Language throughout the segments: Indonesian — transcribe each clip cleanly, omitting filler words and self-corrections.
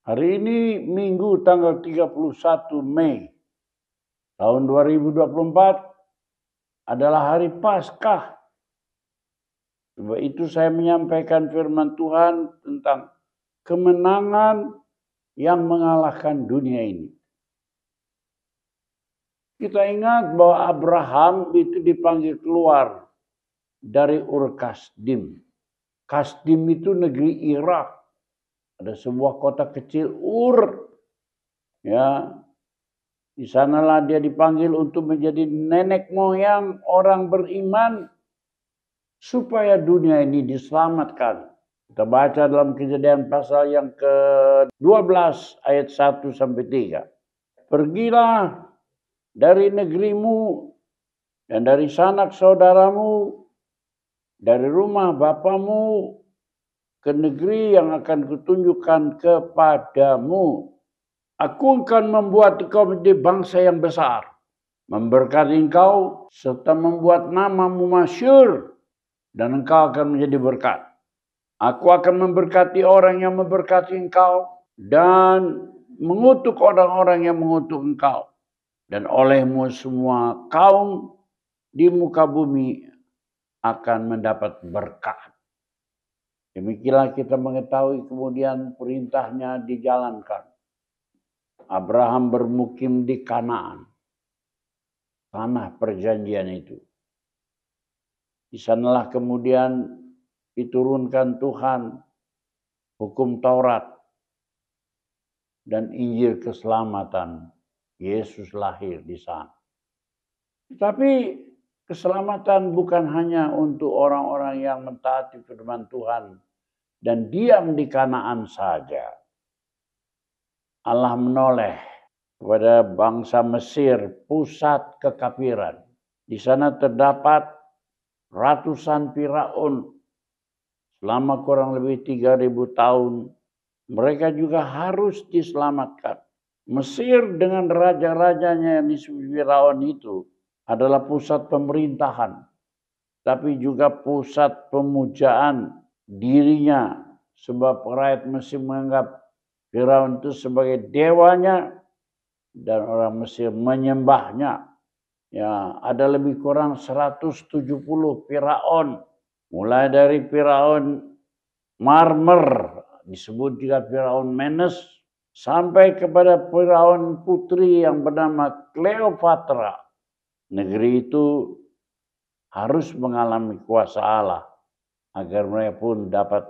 Hari ini Minggu tanggal 31 Mei tahun 2024 adalah hari Paskah. Sebab itu saya menyampaikan firman Tuhan tentang kemenangan yang mengalahkan dunia ini. Kita ingat bahwa Abraham itu dipanggil keluar dari Ur Kasdim. Kasdim itu negeri Irak. Ada sebuah kota kecil Ur. Ya, di sanalah dia dipanggil untuk menjadi nenek moyang orang beriman supaya dunia ini diselamatkan. Kita baca dalam Kejadian pasal yang ke-12 ayat 1 sampai 3. Pergilah dari negerimu dan dari sanak saudaramu, dari rumah bapamu ke negeri yang akan kutunjukkan kepadamu. Aku akan membuat engkau menjadi bangsa yang besar, memberkati engkau serta membuat namamu masyhur, dan engkau akan menjadi berkat. Aku akan memberkati orang yang memberkati engkau dan mengutuk orang-orang yang mengutuk engkau. Dan olehmu semua kaum di muka bumi akan mendapat berkat. Demikianlah kita mengetahui kemudian perintahnya dijalankan. Abraham bermukim di Kanaan, tanah perjanjian itu. Di sanalah kemudian diturunkan Tuhan hukum Taurat dan Injil keselamatan. Yesus lahir di sana. Tapi keselamatan bukan hanya untuk orang-orang yang mentaati firman Tuhan dan diam di Kanaan saja. Allah menoleh kepada bangsa Mesir, pusat kekafiran. Di sana terdapat ratusan Firaun selama kurang lebih 3.000 tahun. Mereka juga harus diselamatkan. Mesir dengan raja-rajanya yang disebut Firaun itu adalah pusat pemerintahan, tapi juga pusat pemujaan dirinya, sebab rakyat Mesir menganggap Firaun itu sebagai dewanya dan orang Mesir menyembahnya. Ya, ada lebih kurang 170 Firaun, mulai dari Firaun Marmer, disebut juga Firaun Menes, sampai kepada Firaun putri yang bernama Cleopatra. Negeri itu harus mengalami kuasa Allah agar mereka pun dapat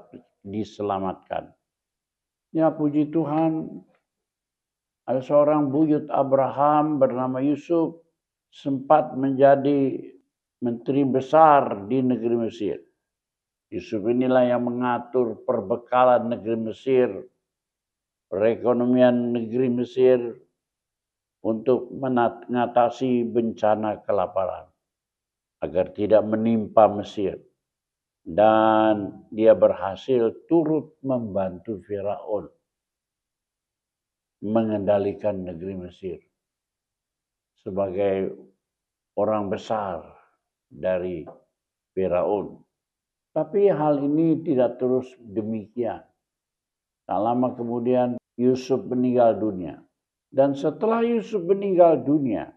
diselamatkan. Ya, puji Tuhan, ada seorang buyut Abraham bernama Yusuf sempat menjadi menteri besar di negeri Mesir. Yusuf inilah yang mengatur perbekalan negeri Mesir, perekonomian negeri Mesir untuk mengatasi bencana kelaparan agar tidak menimpa Mesir. Dan dia berhasil turut membantu Firaun mengendalikan negeri Mesir sebagai orang besar dari Firaun. Tapi hal ini tidak terus demikian. Tak lama kemudian Yusuf meninggal dunia. Dan setelah Yusuf meninggal dunia,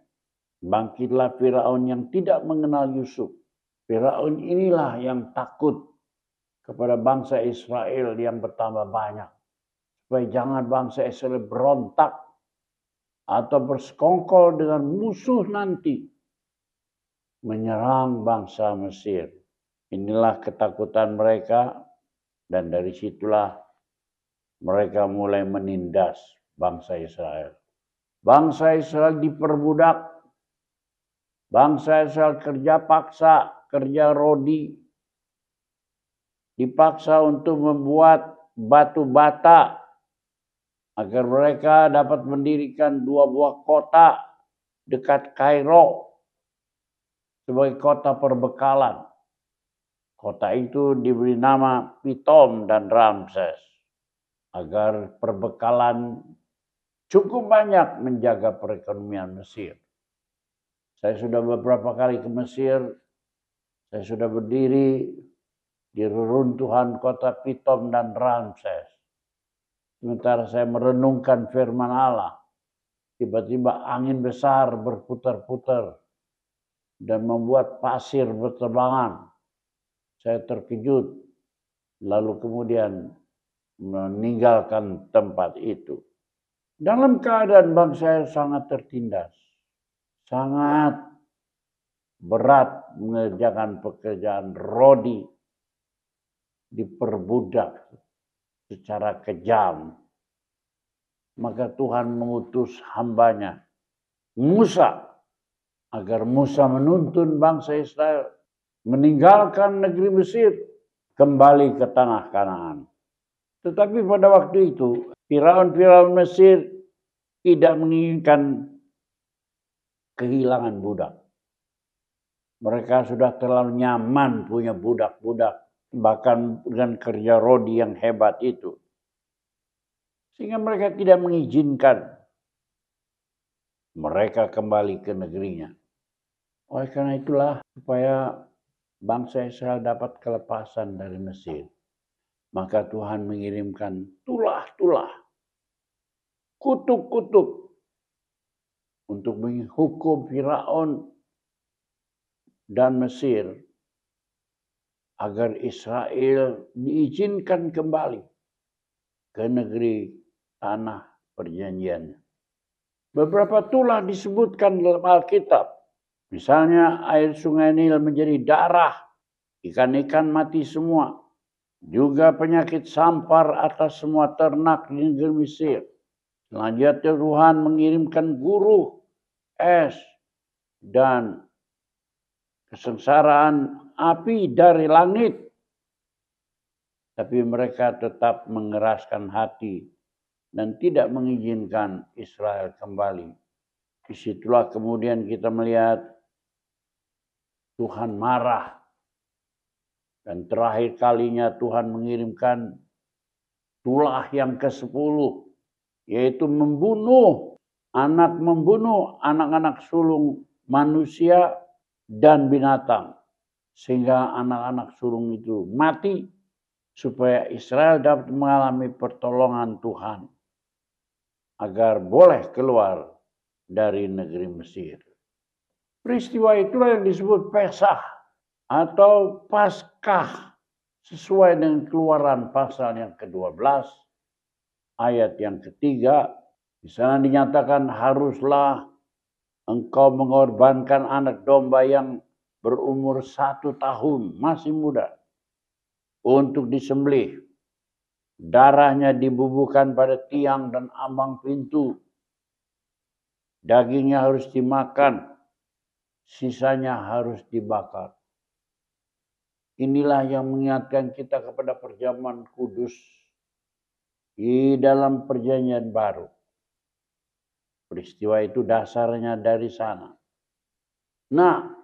bangkitlah Firaun yang tidak mengenal Yusuf. Firaun inilah yang takut kepada bangsa Israel yang bertambah banyak. Supaya jangan bangsa Israel berontak atau bersekongkol dengan musuh nanti menyerang bangsa Mesir. Inilah ketakutan mereka, dan dari situlah mereka mulai menindas bangsa Israel. Bangsa Israel diperbudak, bangsa Israel kerja paksa, kerja rodi, dipaksa untuk membuat batu bata agar mereka dapat mendirikan 2 buah kota dekat Kairo sebagai kota perbekalan. Kota itu diberi nama Pitom dan Ramses agar perbekalan cukup banyak menjaga perekonomian Mesir. Saya sudah beberapa kali ke Mesir. Saya sudah berdiri di reruntuhan kota Pitom dan Ramses. Sementara saya merenungkan firman Allah, tiba-tiba angin besar berputar-putar dan membuat pasir berterbangan. Saya terkejut, lalu kemudian meninggalkan tempat itu. Dalam keadaan bangsa saya sangat tertindas, sangat berat mengerjakan pekerjaan rodi, diperbudak secara kejam. Maka Tuhan mengutus hambanya, Musa, agar Musa menuntun bangsa Israel meninggalkan negeri Mesir, kembali ke tanah Kanaan. Tetapi pada waktu itu, Firaun Mesir tidak menginginkan kehilangan budak. Mereka sudah terlalu nyaman punya budak-budak, bahkan dengan kerja rodi yang hebat itu. Sehingga mereka tidak mengizinkan mereka kembali ke negerinya. Oleh karena itulah, supaya bangsa Israel dapat kelepasan dari Mesir, maka Tuhan mengirimkan tulah-tulah, kutuk-kutuk untuk menghukum Firaun dan Mesir agar Israel diizinkan kembali ke negeri tanah perjanjiannya. Beberapa tulah disebutkan dalam Alkitab. Misalnya air sungai Nil menjadi darah, ikan-ikan mati semua. Juga penyakit sampar atas semua ternak di negeri Mesir. Selanjutnya Tuhan mengirimkan guruh, es, dan kesengsaraan api dari langit. Tapi mereka tetap mengeraskan hati dan tidak mengizinkan Israel kembali. Disitulah kemudian kita melihat Tuhan marah. Dan terakhir kalinya Tuhan mengirimkan tulah yang ke-10. Yaitu membunuh anak-anak sulung manusia dan binatang. Sehingga anak-anak sulung itu mati. Supaya Israel dapat mengalami pertolongan Tuhan. Agar boleh keluar dari negeri Mesir. Peristiwa itulah yang disebut Pesah atau Paskah sesuai dengan Keluaran pasal yang ke-12 ayat yang ketiga. Di sana dinyatakan haruslah engkau mengorbankan anak domba yang berumur 1 tahun, masih muda, untuk disembelih. Darahnya dibubuhkan pada tiang dan ambang pintu. Dagingnya harus dimakan, sisanya harus dibakar. Inilah yang mengingatkan kita kepada perjamuan kudus di dalam perjanjian baru. Peristiwa itu dasarnya dari sana. Nah,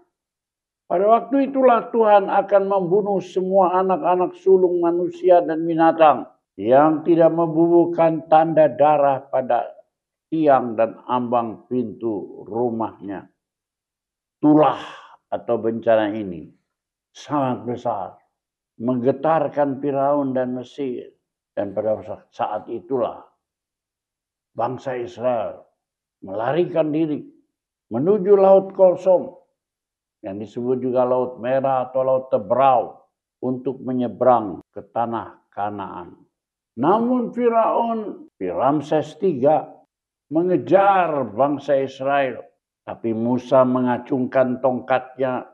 pada waktu itulah Tuhan akan membunuh semua anak-anak sulung manusia dan binatang yang tidak membubuhkan tanda darah pada tiang dan ambang pintu rumahnya. Tulah atau bencana ini sangat besar, menggetarkan Firaun dan Mesir. Dan pada saat itulah bangsa Israel melarikan diri menuju Laut Kolsom, yang disebut juga Laut Merah atau Laut Tebrau, untuk menyeberang ke tanah Kanaan. Namun Firaun, Ramses III, mengejar bangsa Israel. Tapi Musa mengacungkan tongkatnya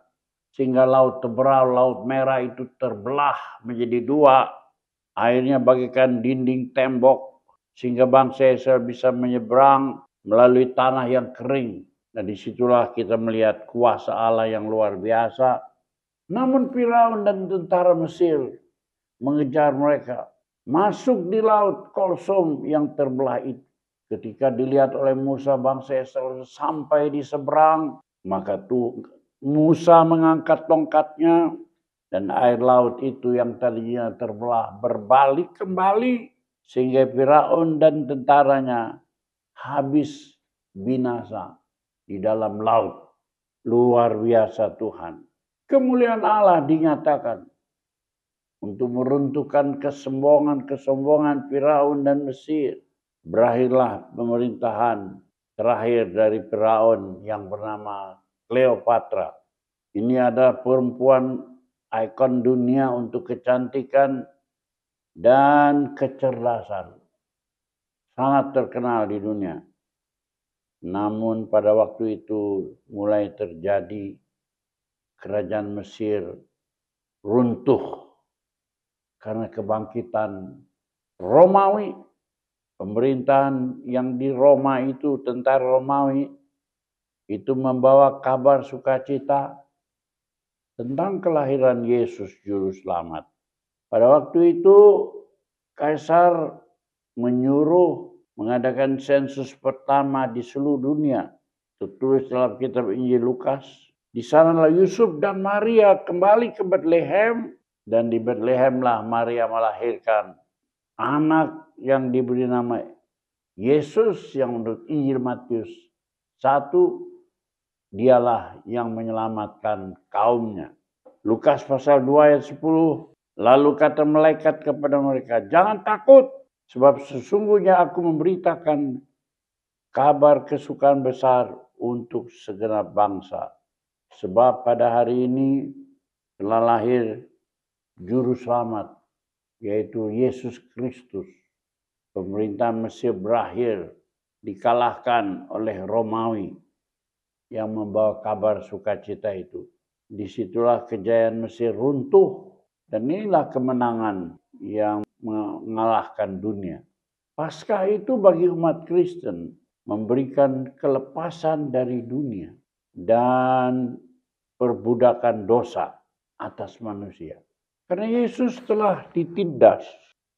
sehingga Laut Tebrau, Laut Merah itu terbelah menjadi 2. Airnya bagaikan dinding tembok sehingga bangsa Israel bisa menyeberang melalui tanah yang kering. Dan disitulah kita melihat kuasa Allah yang luar biasa. Namun Firaun dan tentara Mesir mengejar mereka. Masuk di Laut Kolsom yang terbelah itu. Ketika dilihat oleh Musa bangsa Israel sampai di seberang, maka Musa mengangkat tongkatnya dan air laut itu yang tadinya terbelah berbalik kembali sehingga Firaun dan tentaranya habis binasa di dalam laut. Luar biasa Tuhan. Kemuliaan Allah dinyatakan untuk meruntuhkan kesombongan Firaun dan Mesir. Berakhirlah pemerintahan terakhir dari Firaun yang bernama Cleopatra. Ini ada perempuan ikon dunia untuk kecantikan dan kecerdasan. Sangat terkenal di dunia. Namun pada waktu itu mulai terjadi kerajaan Mesir runtuh karena kebangkitan Romawi. Pemerintahan yang di Roma itu, tentara Romawi, itu membawa kabar sukacita tentang kelahiran Yesus Juru Selamat. Pada waktu itu, Kaisar menyuruh mengadakan sensus pertama di seluruh dunia. Tertulis dalam kitab Injil Lukas. Di sanalah Yusuf dan Maria kembali ke Bethlehem. Dan di Bethlehemlah Maria melahirkan anak yang diberi nama Yesus, yang menurut Injil Matius 1, dialah yang menyelamatkan kaumnya. Lukas pasal 2 ayat 10, lalu kata malaikat kepada mereka, jangan takut, sebab sesungguhnya aku memberitakan kabar kesukaan besar untuk segenap bangsa. Sebab pada hari ini telah lahir Juru Selamat, yaitu Yesus Kristus. Pemerintahan Mesir berakhir, dikalahkan oleh Romawi yang membawa kabar sukacita itu. Disitulah kejayaan Mesir runtuh, dan inilah kemenangan yang mengalahkan dunia. Paskah itu bagi umat Kristen memberikan kelepasan dari dunia dan perbudakan dosa atas manusia. Karena Yesus telah ditindas,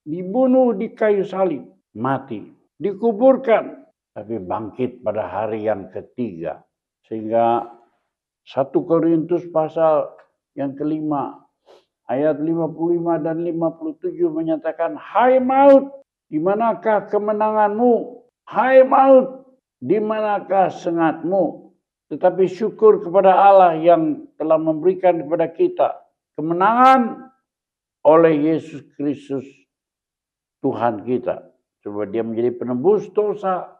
dibunuh di kayu salib, mati, dikuburkan, tapi bangkit pada hari yang ketiga. Sehingga 1 Korintus pasal yang kelima, ayat 55 dan 57 menyatakan, hai maut, di manakah kemenanganmu? Hai maut, di manakah sengatmu? Tetapi syukur kepada Allah yang telah memberikan kepada kita kemenangan oleh Yesus Kristus Tuhan kita. Sebab dia menjadi penebus dosa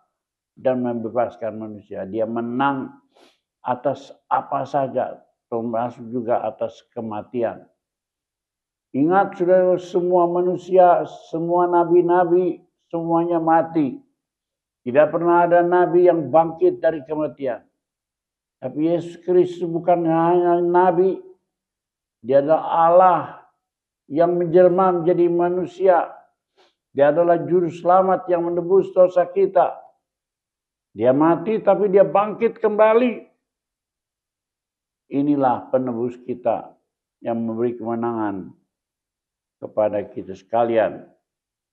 dan membebaskan manusia. Dia menang atas apa saja, termasuk juga atas kematian. Ingat saudara, semua manusia, semua nabi-nabi, semuanya mati. Tidak pernah ada nabi yang bangkit dari kematian. Tapi Yesus Kristus bukan hanya nabi, dia adalah Allah yang menjelma menjadi manusia. Dia adalah Juru Selamat yang menebus dosa kita. Dia mati tapi dia bangkit kembali. Inilah penebus kita yang memberi kemenangan kepada kita sekalian.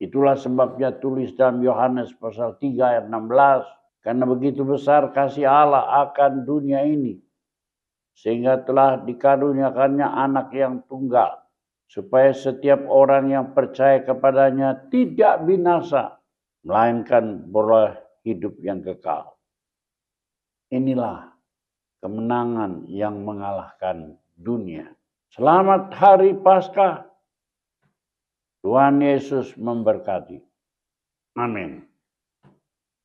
Itulah sebabnya tulis dalam Yohanes pasal 3 ayat 16. Karena begitu besar kasih Allah akan dunia ini, sehingga telah dikaruniakannya anak yang tunggal, supaya setiap orang yang percaya kepadanya tidak binasa, melainkan beroleh hidup yang kekal. Inilah kemenangan yang mengalahkan dunia. Selamat Hari Paskah. Tuhan Yesus memberkati. Amin.